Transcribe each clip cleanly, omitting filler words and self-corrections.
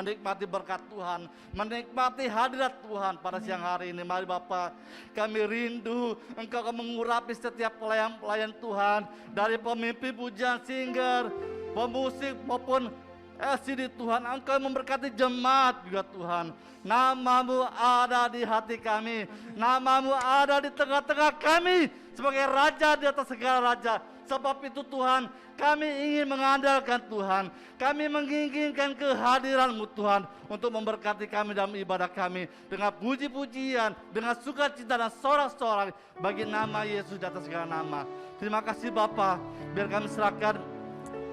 menikmati berkat Tuhan, menikmati hadirat Tuhan pada siang hari ini. Mari Bapa, kami rindu Engkau akan mengurapi setiap pelayan-pelayan Tuhan, dari pemimpin pujian, singer, pemusik maupun LCD Tuhan. Engkau memberkati jemaat juga Tuhan. Nama-Mu ada di hati kami, Nama-Mu ada di tengah-tengah kami sebagai Raja di atas segala raja. Sebab itu Tuhan, kami ingin mengandalkan Tuhan, kami menginginkan kehadiran-Mu Tuhan untuk memberkati kami dalam ibadah kami dengan puji-pujian, dengan sukacita dan sorak-sorai bagi nama Yesus di atas segala nama. Terima kasih Bapa, biar kami serahkan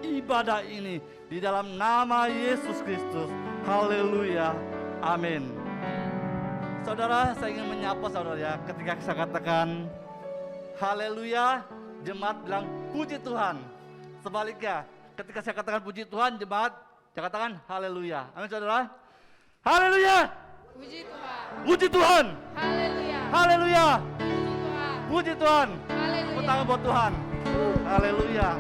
ibadah ini di dalam nama Yesus Kristus. Haleluya, amin. Saudara, saya ingin menyapa saudara ya, ketika saya katakan haleluya, jemaat bilang puji Tuhan. Sebaliknya, ketika saya katakan puji Tuhan, jemaat saya katakan haleluya. Amin saudara. Haleluya. Puji Tuhan. Puji Tuhan. Haleluya. Haleluya. Puji Tuhan. Puji Tuhan. Haleluya. Tepuk tangan buat Tuhan. Haleluya.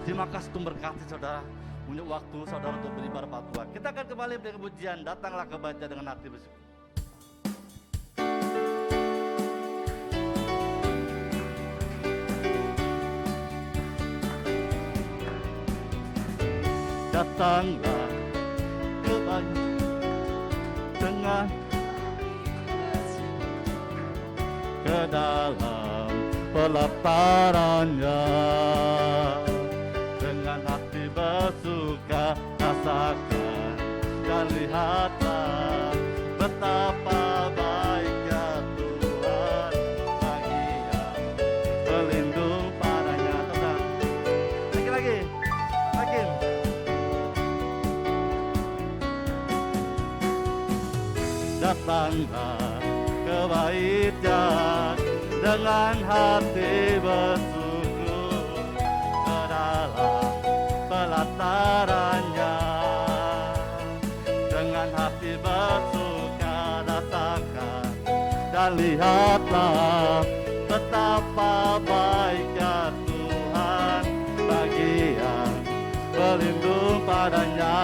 Terima kasih Tuhan berkati saudara. Punya waktu saudara untuk beribadah pada Tuhan. Kita akan kembali dengan pujian. Datanglah kebaca dengan hati bersyukur. Datanglah kebaca dengan ke dalam pelatarannya, dengan hati bersuka rasakan dan lihatlah betapa baiknya Tuhan bagi yang berlindung padanya. Lagi. Datanglah ke baitnya dengan hati bersyukur, ke dalam pelatarannya, dengan hati bersuka rasakan dan lihatlah betapa baiknya Tuhan bagi yang berlindung padanya.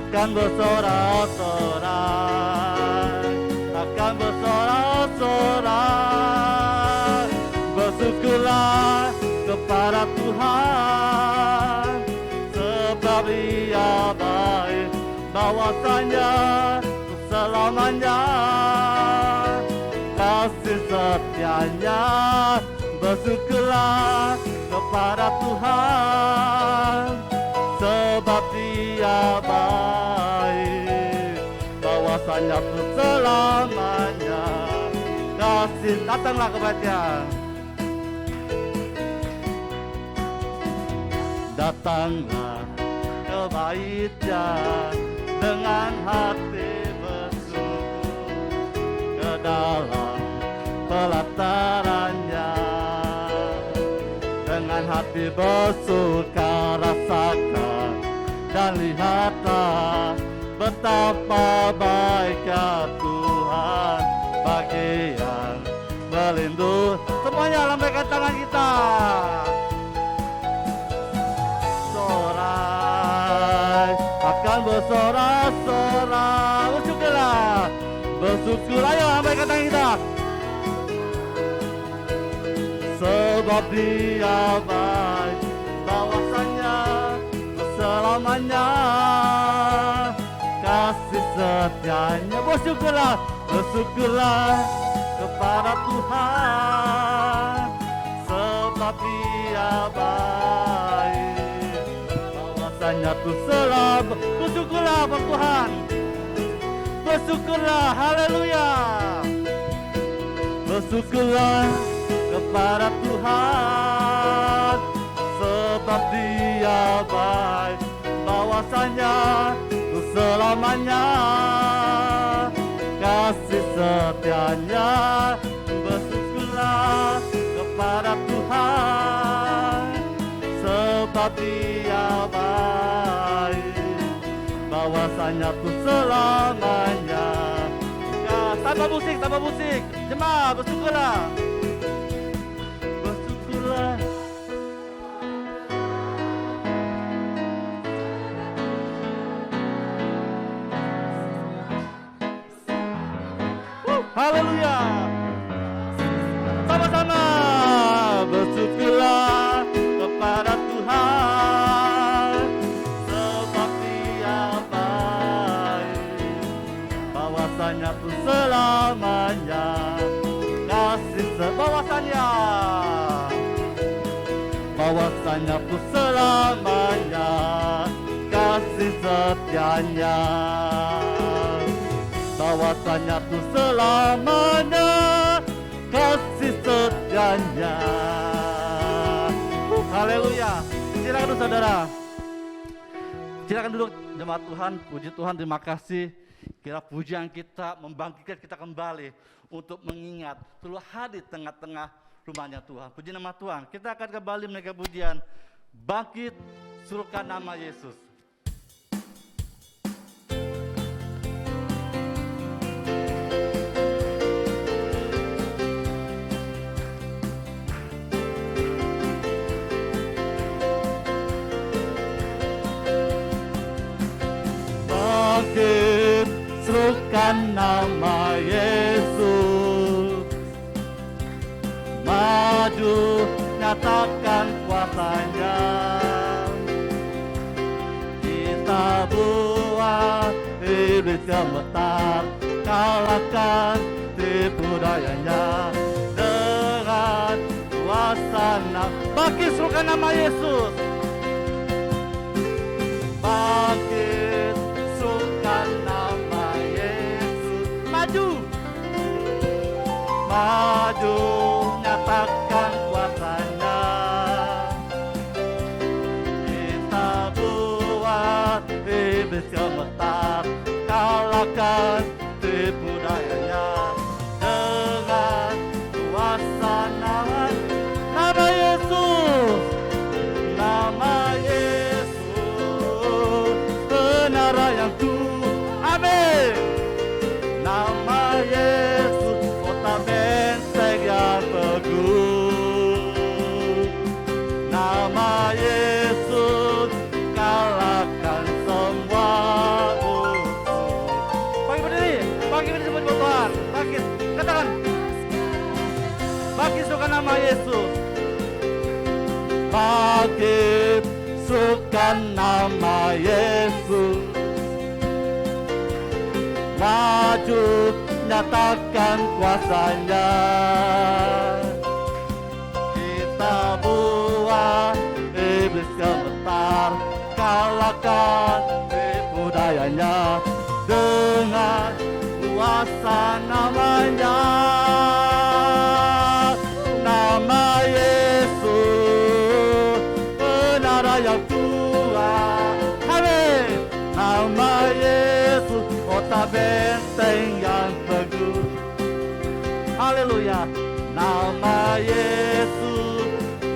Akan bersorak-sorai, akan bersorak-sorai, bersyukurlah kepada Tuhan, sebab Dia baik, bahwasanya selamanya kasih setianya. Bersyukurlah kepada Tuhan, sebab Dia baik, bahwasanya selamanya kasih. Datanglah kepada, datanglah ke baitnya dengan hati bersyukur, ke dalam pelatarannya, dengan hati bersuka rasakan dan lihatlah betapa baiknya Tuhan bagi yang berlindung. Semuanya lambaikan tangan kita. Sorai akan bersorak-sorak, bersyukurlah, bersyukur. Ayo lambaikan tangan kita. Sebab Dia baik, bahwasanya selamanya kasih setianya. Bersyukurlah, bersyukurlah kepada Tuhan, sebab Dia baik, bahwasanya Tuhan selalu. Bersyukurlah kepada Tuhan, bersyukurlah, haleluya. Bersyukurlah kepada Tuhan, sebab Dia baik, bahwasanya selamanya kasih setianya. Bersyukurlah kepada Tuhan, sebab Dia baik, bahwasanya Tuhan selamanya. Ya, tambah musik, jemaah bersyukurlah. bahwasanya tuh selamanya kasih setianya, bahwasanya tuh selamanya kasih setianya. Haleluya. Silakan duduk saudara. Silakan duduk jemaat Tuhan. Puji Tuhan, terima kasih. Kira pujian kita membangkitkan kita kembali untuk mengingat seluruh hadir tengah-tengah rumahnya Tuhan. Puji nama Tuhan. Kita akan kembali menaikkan pujian bangkit suruhkan nama Yesus. Bangkit serukan nama Yesus, maju nyatakan kuasanya, kita buat iblis gemetar, kalahkan tipu dayanya dengan kuasa nama. Bangkit serukan nama Yesus, bangkit serukan nama Yesus, maju nyatakan kuasanya, kita buat iblis gemetar, kalahkan tipu dayanya dengan kuasa nama Yesus, nama Yesus benar yang Tuhan. Amin. Nama Yesus kota benteng yang teguh, nama Yesus kalahkan semua musuh. Bangkit berdiri sebut Tuhan. Bangkit, katakan bangkit serukan nama Yesus, bangkit serukan nama Yesus, maju nyatakan kuasanya, kita buat iblis gemetar, kalahkan tipu dayanya dengan kuasa namanya, nama Yesus benar yang Tuhan. Amin. Nama Yesus kota benteng yang teguh. Haleluya. Nama Yesus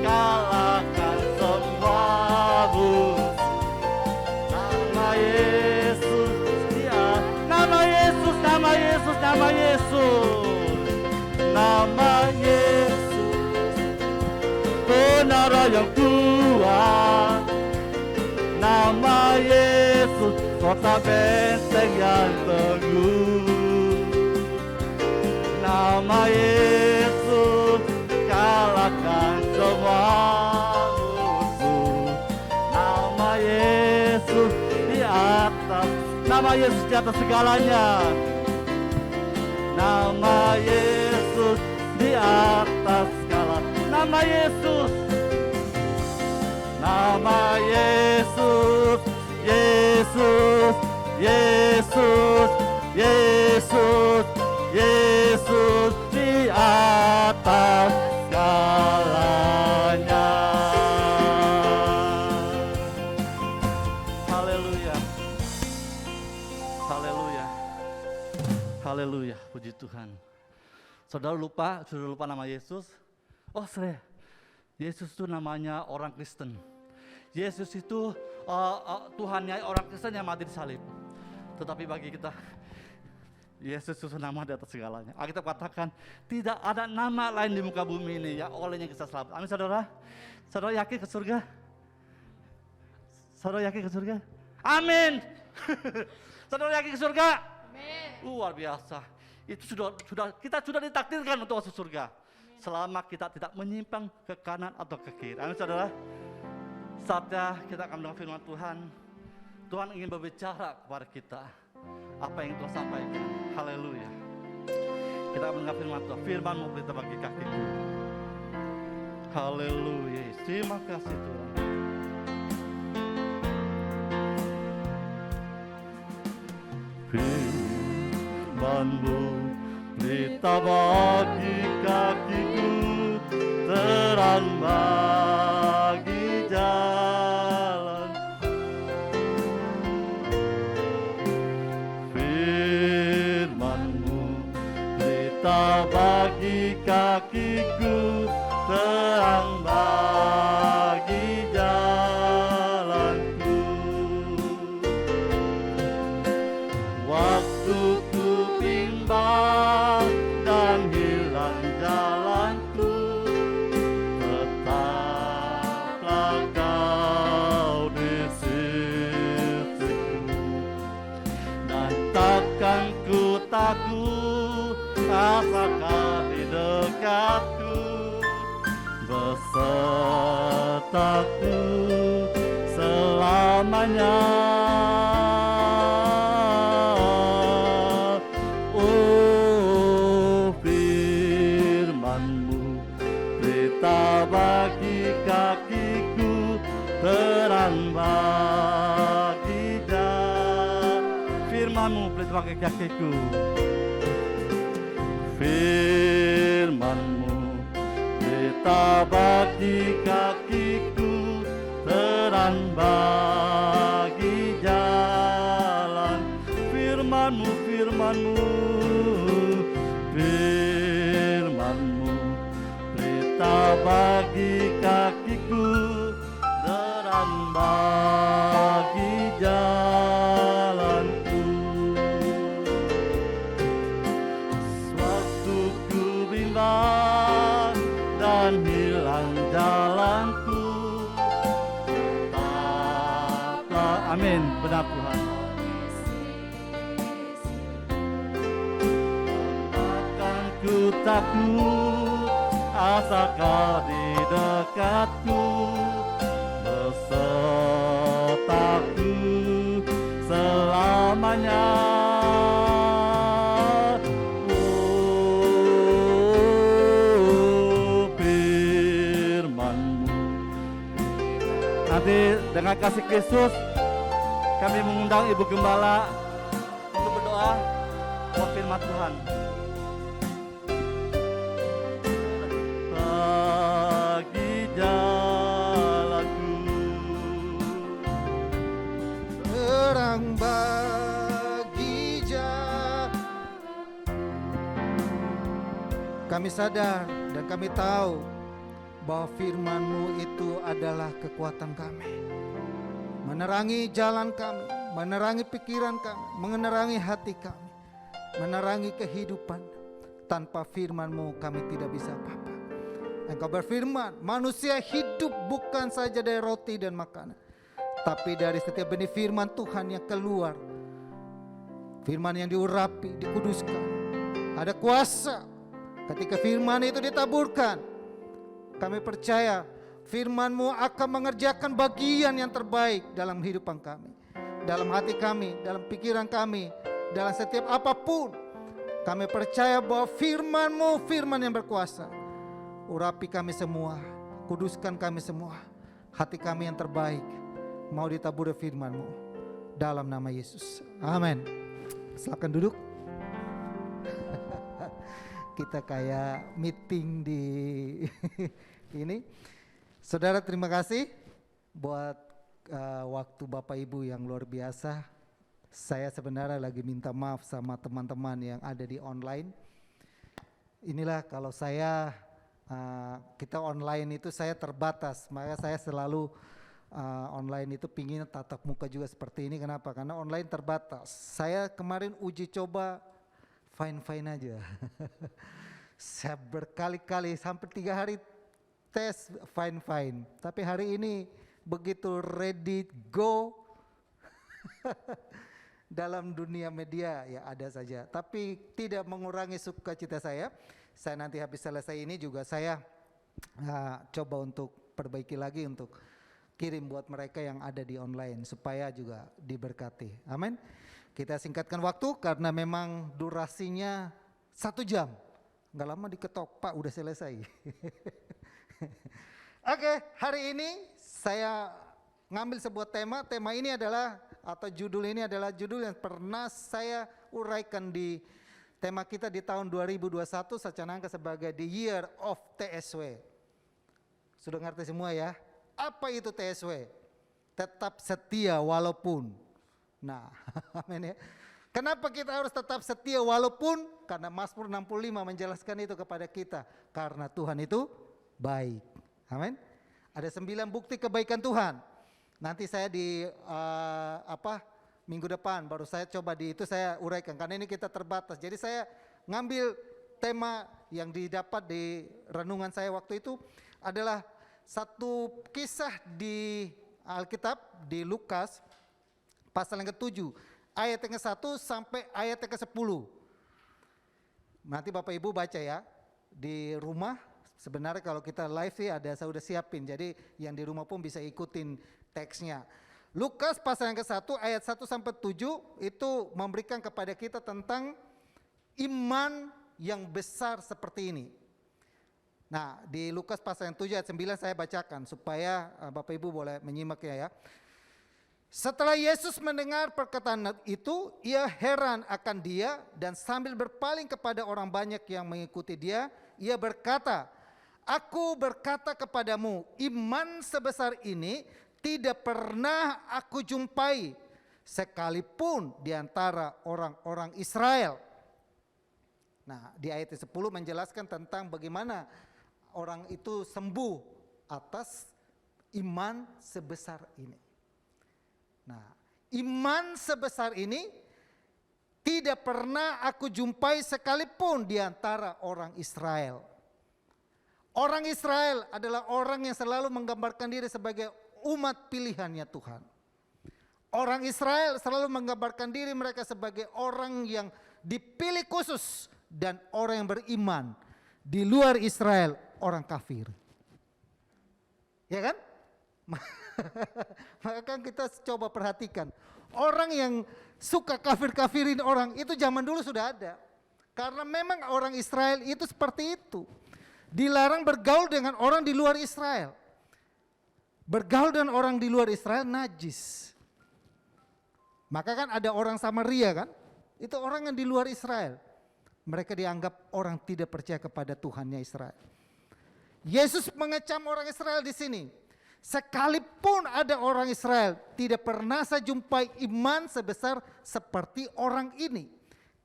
kalahkan semua musuh. Nama Yesus, ya. Nama Yesus, nama Yesus, nama Yesus. Nama Yesus benar yang Tuhan. Nama Yesus kota benteng yang teguh, nama Yesus kalahkan semua musuh, nama Yesus di atas, nama Yesus di atas segalanya, nama Yesus di atas segala, nama Yesus, nama Yesus, Yesus, Yesus, Yesus, Yesus di atas segalanya. Haleluya. Haleluya. Haleluya. Puji Tuhan. Saudara sudah lupa nama Yesus? Oh, saya. Yesus itu namanya orang Kristen. Yesus itu Tuhannya orang Kristen yang mati di salib. Tetapi bagi kita, Yesus itu nama di atas segalanya. Kita katakan tidak ada nama lain di muka bumi ini yang olehnya kita selamat. Amin saudara. Saudara yakin ke surga? Saudara yakin ke surga? Amin. Saudara yakin ke surga? Amin. Luar biasa. Itu kita sudah ditakdirkan untuk masuk surga. Selama kita tidak menyimpang ke kanan atau ke kiri. Amin saudara. Saatnya kita akan mendengar firman Tuhan. Tuhan ingin berbicara kepada kita apa yang Tuhan sampaikan. Haleluya. Kita mendengar firman Tuhan. Firman-Mu pelita bagi kakiku. Haleluya. Terima kasih Tuhan. Firman-Mu pelita bagi kakiku, terang bagi jalan. Firman-Mu pelita bagi kakiku, terang bagi jalanku. Waktu ku bimbang dan hilang jalanku, tetaplah Kau di sisiku. Dan takkan ku takut, asalkan di dekatku, besertaku selamanya. Oh, firman-Mu pelita bagi kakiku, terang bagi jalan. Firman-Mu pelita bagi kakiku. Firman-Mu pelita bagi kakiku, terang bagi jalan. Firman-Mu, firman-Mu, firman-Mu pelita bagi kakiku, terang bagi jalanku. Sewaktu ku bimbang dan hilang jalanku, tetaplah, amin, benar Tuhan. Takkan ku takut, asal Kau di dekatku, besertaku selamanya. Oh, firman-Mu. Nanti dengan kasih Kristus kami mengundang Ibu Gembala untuk berdoa buat firman Tuhan. Bagi jalanku, terang bagi jalan. Kami sadar dan kami tahu bahwa firman-Mu itu adalah kekuatan kami, menerangi jalan kami, menerangi pikiran kami, menerangi hati kami, menerangi kehidupan. Tanpa firman-Mu kami tidak bisa apa-apa. Engkau berfirman, manusia hidup bukan saja dari roti dan makanan, tapi dari setiap benih firman Tuhan yang keluar. Firman yang diurapi, dikuduskan. Ada kuasa ketika firman itu ditaburkan. Kami percaya firman-Mu akan mengerjakan bagian yang terbaik dalam kehidupan kami, dalam hati kami, dalam pikiran kami, dalam setiap apapun. Kami percaya bahwa firman-Mu firman yang berkuasa. Urapi kami semua, kuduskan kami semua. Hati kami yang terbaik mau ditaburi firman-Mu dalam nama Yesus. Amin. Silakan duduk. Kita kayak meeting di ini. Saudara, terima kasih buat waktu Bapak Ibu yang luar biasa. Saya sebenarnya lagi minta maaf sama teman-teman yang ada di online. Inilah kalau saya kita online itu saya terbatas, maka saya selalu online itu pingin tatap muka juga seperti ini. Kenapa? Karena online terbatas. Saya kemarin uji coba fine-fine aja. Saya berkali-kali sampai 3 hari tes fine-fine. Tapi hari ini begitu ready go dalam dunia media ya ada saja. Tapi tidak mengurangi sukacita saya. Saya nanti habis selesai ini juga saya coba untuk perbaiki lagi untuk kirim buat mereka yang ada di online supaya juga diberkati. Amin. Kita singkatkan waktu karena memang durasinya 1 jam. Nggak lama diketok, Pak udah selesai. Oke, hari ini saya ngambil sebuah tema. Tema ini adalah, atau judul ini adalah judul yang pernah saya uraikan di tema kita di tahun 2021. Saya canangkan sebagai The Year of TSW. Sudah ngerti semua ya? Apa itu TSW? Tetap setia walaupun. Nah, amin ya. Kenapa kita harus tetap setia walaupun? Karena Mazmur 65 menjelaskan itu kepada kita. Karena Tuhan itu baik. Amin. Ada 9 bukti kebaikan Tuhan. Nanti saya di minggu depan baru saya coba itu saya uraikan. Karena ini kita terbatas. Jadi saya ngambil tema yang didapat di renungan saya waktu itu adalah satu kisah di Alkitab di Lukas pasal yang ke-7. Ayat yang ke-1 sampai ayat yang ke-10. Nanti Bapak Ibu baca ya di rumah. Sebenarnya kalau kita live sih ada saya udah siapin. Jadi yang di rumah pun bisa ikutin teksnya. Lukas pasal yang ke-1 ayat 1 sampai 7 itu memberikan kepada kita tentang iman yang besar seperti ini. Nah, di Lukas pasal yang 7 ayat 9 saya bacakan supaya Bapak Ibu boleh menyimaknya ya. Setelah Yesus mendengar perkataan itu, ia heran akan dia dan sambil berpaling kepada orang banyak yang mengikuti dia, ia berkata, "Aku berkata kepadamu, iman sebesar ini tidak pernah aku jumpai sekalipun di antara orang-orang Israel." Nah, di ayat 10 menjelaskan tentang bagaimana orang itu sembuh atas iman sebesar ini. Nah, iman sebesar ini tidak pernah aku jumpai sekalipun di antara orang Israel. Orang Israel adalah orang yang selalu menggambarkan diri sebagai umat pilihannya Tuhan. Orang Israel selalu menggambarkan diri mereka sebagai orang yang dipilih khusus dan orang yang beriman. Di luar Israel, orang kafir. Ya kan? Maka kan kita coba perhatikan. Orang yang suka kafir-kafirin orang itu zaman dulu sudah ada. Karena memang orang Israel itu seperti itu. Dilarang bergaul dengan orang di luar Israel. Bergaul dengan orang di luar Israel najis. Maka kan ada orang Samaria kan. Itu orang yang di luar Israel. Mereka dianggap orang tidak percaya kepada Tuhannya Israel. Yesus mengecam orang Israel di sini. Sekalipun ada orang Israel, tidak pernah saya jumpai iman sebesar seperti orang ini.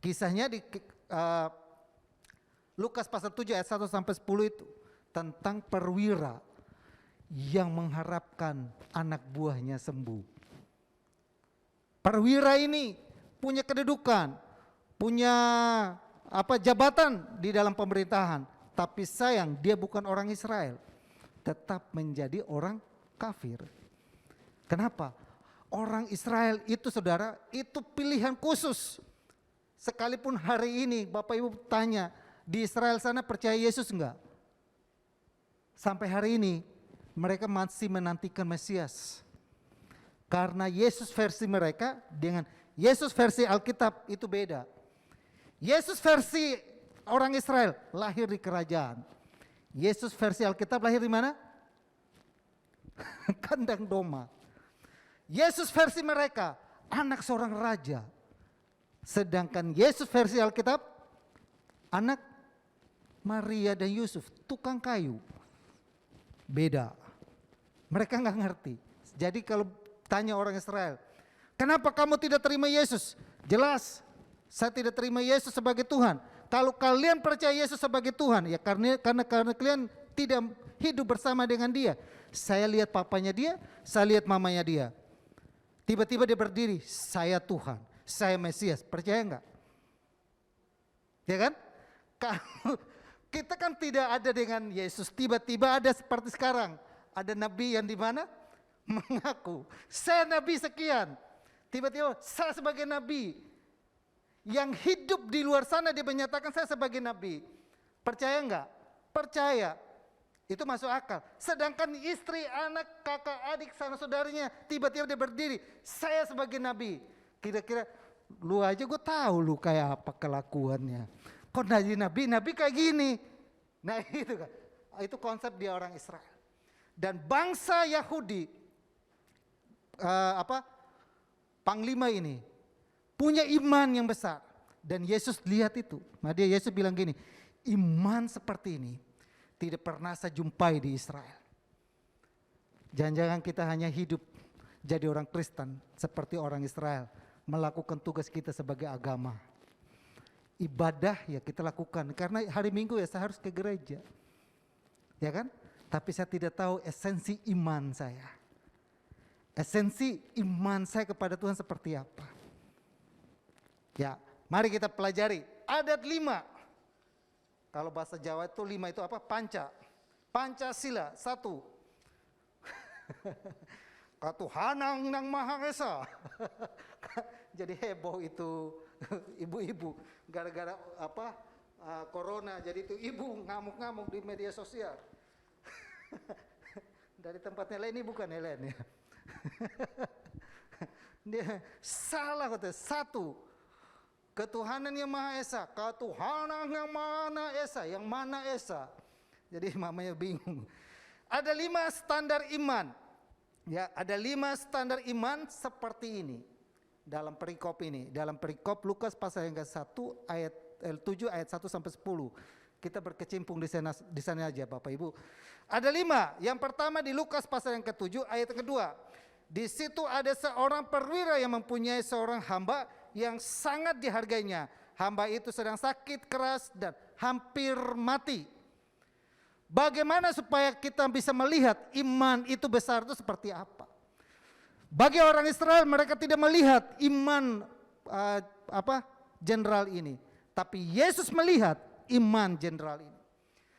Kisahnya di Lukas pasal 7 ayat 1 sampai 10 itu tentang perwira yang mengharapkan anak buahnya sembuh. Perwira ini punya kedudukan, punya jabatan di dalam pemerintahan, tapi sayang dia bukan orang Israel, tetap menjadi orang kafir. Kenapa? Orang Israel itu saudara, itu pilihan khusus. Sekalipun hari ini Bapak Ibu tanya, di Israel sana percaya Yesus enggak? Sampai hari ini mereka masih menantikan Mesias. Karena Yesus versi mereka dengan Yesus versi Alkitab itu beda. Yesus versi orang Israel lahir di kerajaan. Yesus versi Alkitab lahir di mana? Kandang domba. Yesus versi mereka anak seorang raja. Sedangkan Yesus versi Alkitab anak Maria dan Yusuf, tukang kayu. Beda. Mereka nggak ngerti. Jadi kalau tanya orang Israel, kenapa kamu tidak terima Yesus? Jelas, saya tidak terima Yesus sebagai Tuhan. Kalau kalian percaya Yesus sebagai Tuhan, ya karena kalian tidak hidup bersama dengan dia. Saya lihat papanya dia, saya lihat mamanya dia. Tiba-tiba dia berdiri, saya Tuhan, saya Mesias. Percaya enggak? Ya kan? Kita kan tidak ada dengan Yesus. Tiba-tiba ada seperti sekarang. Ada nabi yang di mana? Mengaku, saya nabi sekian. Tiba-tiba saya sebagai nabi. Yang hidup di luar sana dia menyatakan saya sebagai nabi. Percaya enggak? Percaya. Itu masuk akal. Sedangkan istri, anak, kakak, adik, sanak saudarinya tiba-tiba dia berdiri, saya sebagai nabi. Kira-kira lu aja gue tahu lu kayak apa kelakuannya. Kok nabi kayak gini? Nah itu kan, itu konsep dia orang Israel. Dan bangsa Yahudi, panglima ini punya iman yang besar. Dan Yesus lihat itu. Nah Yesus bilang gini, iman seperti ini tidak pernah saya jumpai di Israel. Jangan-jangan kita hanya hidup jadi orang Kristen seperti orang Israel, melakukan tugas kita sebagai agama. Ibadah ya kita lakukan, karena hari Minggu ya saya harus ke gereja. Ya kan? Tapi saya tidak tahu esensi iman saya. Esensi iman saya kepada Tuhan seperti apa. Ya, mari kita pelajari. Adat 5. Kalau bahasa Jawa itu 5 itu apa? Pancasila 1. Katuhanan yang Maha Esa. Jadi heboh itu ibu-ibu gara-gara corona, jadi itu ibu ngamuk-ngamuk di media sosial. Dari tempatnya lain, ini bukan Helen ya. Dia salah kata. 1, ketuhanan yang Maha Esa, ketuhanan yang mana Esa, yang mana Esa. Jadi mamanya bingung. Ada 5 standar iman. Ya, ada 5 standar iman seperti ini. Dalam perikop ini, dalam perikop Lukas pasal yang ke-1 ayat 7 ayat 1 sampai 10. Kita berkecimpung di sana aja Bapak Ibu. Ada 5. Yang pertama di Lukas pasal yang ke-7 ayat kedua. Di situ ada seorang perwira yang mempunyai seorang hamba yang sangat dihargainya. Hamba itu sedang sakit keras dan hampir mati. Bagaimana supaya kita bisa melihat iman itu besar itu seperti apa? Bagi orang Israel mereka tidak melihat iman jenderal ini, tapi Yesus melihat iman jenderal ini.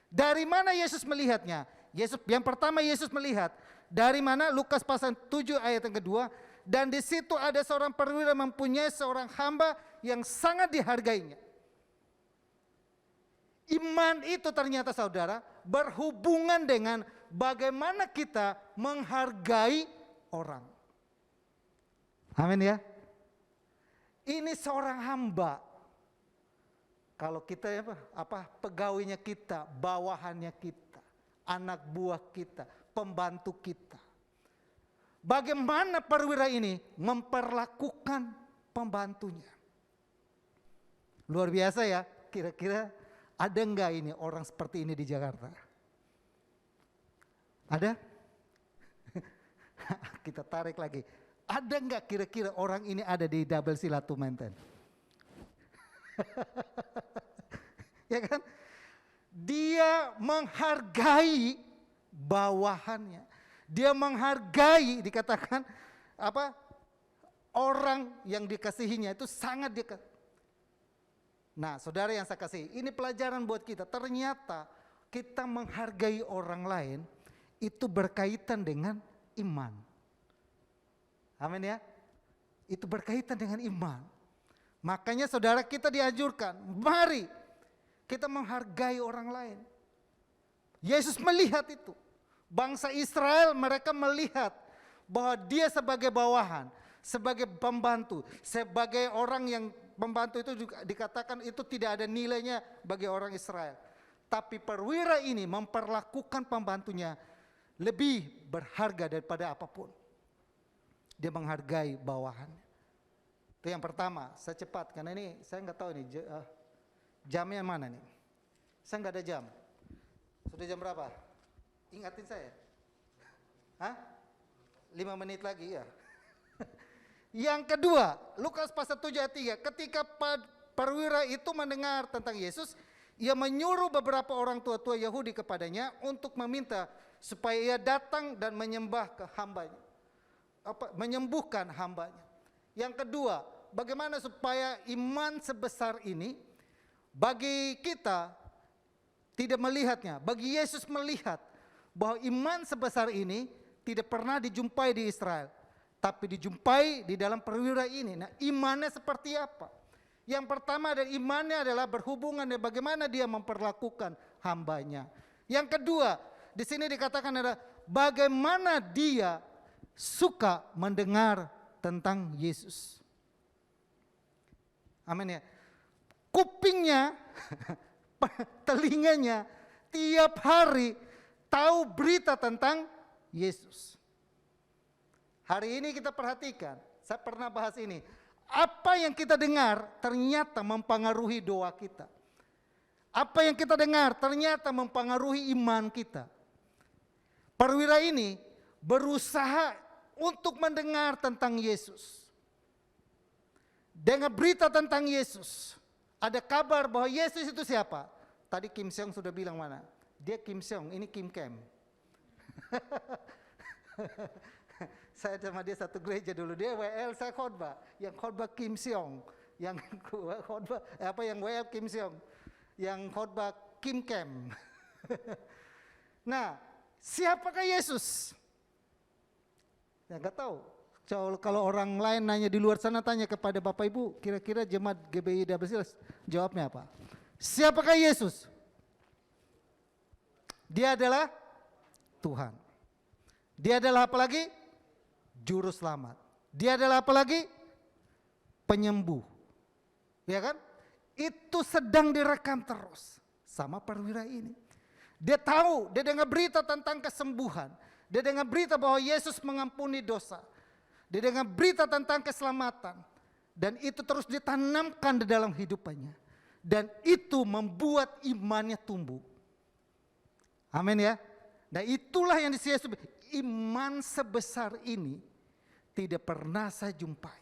Dari mana Yesus melihatnya? Yang pertama Yesus melihat dari mana? Lukas pasal 7 ayat yang kedua. Dan di situ ada seorang perwira mempunyai seorang hamba yang sangat dihargainya. Iman itu ternyata saudara berhubungan dengan bagaimana kita menghargai orang. Amin ya. Ini seorang hamba. Kalau kita pegawainya kita, bawahannya kita, anak buah kita, pembantu kita. Bagaimana perwira ini memperlakukan pembantunya? Luar biasa ya. Kira-kira ada enggak ini orang seperti ini di Jakarta? Ada? Kita tarik lagi. Ada enggak kira-kira orang ini ada di Double Silatu Menten? Ya kan? Dia menghargai bawahannya. Dia menghargai, dikatakan orang yang dikasihinya itu sangat dekat. Nah, saudara yang saya kasih, ini pelajaran buat kita. Ternyata kita menghargai orang lain itu berkaitan dengan iman. Amin ya. Itu berkaitan dengan iman. Makanya saudara kita dianjurkan, mari kita menghargai orang lain. Yesus melihat itu. Bangsa Israel mereka melihat bahwa dia sebagai bawahan, sebagai pembantu, sebagai orang yang pembantu itu juga dikatakan itu tidak ada nilainya bagi orang Israel. Tapi perwira ini memperlakukan pembantunya lebih berharga daripada apapun. Dia menghargai bawahannya. Itu yang pertama. Saya cepat karena ini saya nggak tahu nih jamnya mana nih. Saya nggak ada jam. Sudah jam berapa? Ingatin saya. 5 menit lagi ya. Yang kedua, Lukas pasal 7 ayat 3. Ketika perwira itu mendengar tentang Yesus, ia menyuruh beberapa orang tua-tua Yahudi kepadanya untuk meminta supaya ia datang dan menyembah ke hambanya. Menyembuhkan hambanya. Yang kedua, bagaimana supaya iman sebesar ini bagi kita tidak melihatnya, bagi Yesus melihat bahwa iman sebesar ini tidak pernah dijumpai di Israel, tapi dijumpai di dalam perwira ini. Nah, imannya seperti apa? Yang pertama dari imannya adalah berhubungan dengan bagaimana dia memperlakukan hambanya. Yang kedua, di sini dikatakan adalah bagaimana dia suka mendengar tentang Yesus. Amin ya. kupingnya, telinganya tiap hari tahu berita tentang Yesus. Hari ini kita perhatikan, saya pernah bahas ini. Apa yang kita dengar ternyata mempengaruhi doa kita. Apa yang kita dengar ternyata mempengaruhi iman kita. Perwira ini berusaha untuk mendengar tentang Yesus. Dengar berita tentang Yesus. Ada kabar bahwa Yesus itu siapa? Tadi Kim Seong sudah bilang mana? Dia Kim Seong, ini Kim Kem. Saya sama dia satu gereja dulu. Dia WL, saya khotbah. Yang khotbah Kim Seong. Yang khotbah yang WL Kim Seong. Yang khotbah Kim Kem. Nah, siapakah Yesus? Ya nggak tahu. Kalau orang lain nanya di luar sana, tanya kepada Bapak Ibu, kira-kira jemaat GBI Dabesilas jawabnya apa? Siapakah Yesus? Dia adalah Tuhan. Dia adalah apa lagi? Juru selamat. Dia adalah apa lagi? Penyembuh. Ya kan? Itu sedang direkam terus sama perwira ini. Dia tahu, dia dengar berita tentang kesembuhan. Dia dengar berita bahwa Yesus mengampuni dosa. Dia dengar berita tentang keselamatan. Dan itu terus ditanamkan di dalam hidupannya. Dan itu membuat imannya tumbuh. Amin ya. Nah itulah yang disebut iman sebesar ini tidak pernah saya jumpai.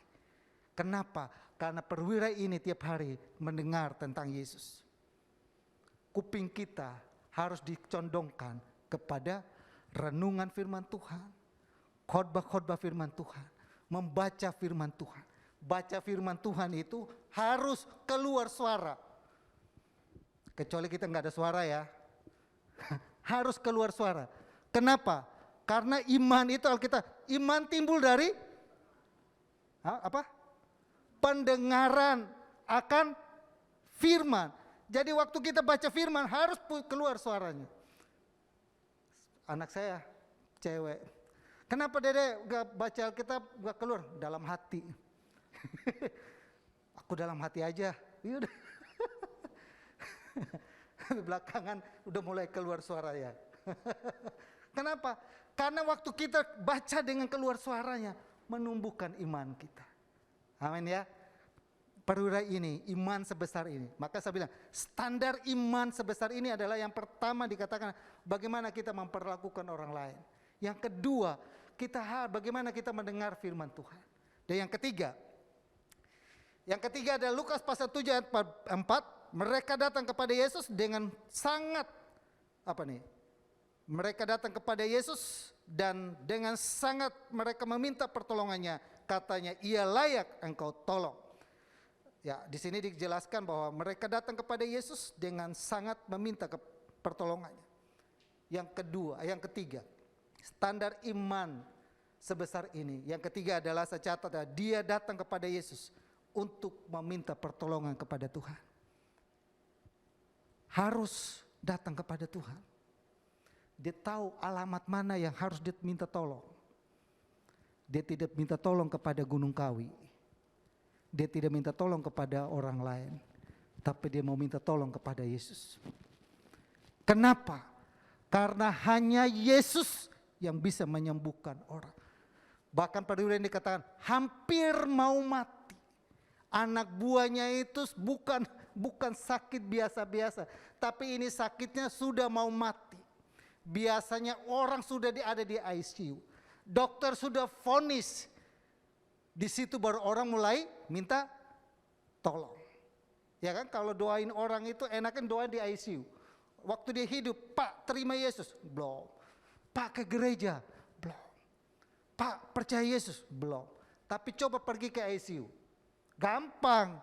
Kenapa? Karena perwira ini tiap hari mendengar tentang Yesus. Kuping kita harus dicondongkan kepada renungan firman Tuhan. Khotbah-khotbah firman Tuhan. Membaca firman Tuhan. Baca firman Tuhan itu harus keluar suara. Kecuali kita nggak ada suara ya. Harus keluar suara. Kenapa? Karena iman itu Alkitab. Iman timbul dari apa? Pendengaran akan firman. Jadi waktu kita baca firman harus keluar suaranya. Anak saya cewek. Kenapa Dede gak baca Alkitab gak keluar? Dalam hati. Aku dalam hati aja. Yaudah. Belakangan udah mulai keluar suara ya. Kenapa? Karena waktu kita baca dengan keluar suaranya menumbuhkan iman kita. Amin ya. Perwira ini, iman sebesar ini. Maka saya bilang, standar iman sebesar ini adalah yang pertama dikatakan bagaimana kita memperlakukan orang lain. Yang kedua, bagaimana kita mendengar firman Tuhan. Dan yang ketiga adalah Lukas pasal 7 ayat 4. Mereka datang kepada Yesus dengan sangat, mereka datang kepada Yesus dan dengan sangat mereka meminta pertolongannya. Katanya, ia layak engkau tolong. Ya, di sini dijelaskan bahwa mereka datang kepada Yesus dengan sangat meminta pertolongannya. Yang ketiga, standar iman sebesar ini. Yang ketiga adalah saya catat, dia datang kepada Yesus untuk meminta pertolongan kepada Tuhan. Harus datang kepada Tuhan. Dia tahu alamat mana yang harus dia minta tolong. Dia tidak minta tolong kepada Gunung Kawi. Dia tidak minta tolong kepada orang lain. Tapi dia mau minta tolong kepada Yesus. Kenapa? Karena hanya Yesus yang bisa menyembuhkan orang. Bahkan pada yang dikatakan hampir mau mati. Anak buahnya itu bukan sakit biasa-biasa. Tapi ini sakitnya sudah mau mati. Biasanya orang sudah ada di ICU. Dokter sudah vonis. Di situ baru orang mulai minta tolong. Ya kan, kalau doain orang itu enakan doa di ICU. Waktu dia hidup, Pak terima Yesus, belum. Pak ke gereja, belum. Pak percaya Yesus, belum. Tapi coba pergi ke ICU, gampang.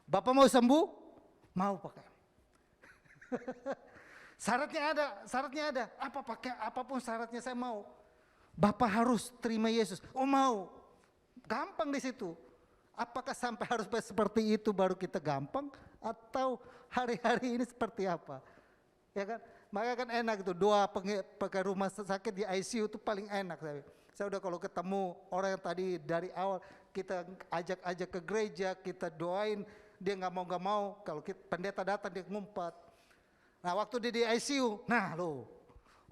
Bapak mau sembuh? Mau pakai. Syaratnya ada. Apapun syaratnya saya mau. Bapak harus terima Yesus. Oh mau. Gampang di situ. Apakah sampai harus seperti itu baru kita gampang atau hari-hari ini seperti apa? Ya kan? Maka kan enak itu doa pakai rumah sakit di ICU itu paling enak saya udah kalau ketemu orang yang tadi dari awal kita ajak ke gereja, kita doain dia nggak mau kalau pendeta datang dia ngumpet. Nah waktu dia di ICU, nah lo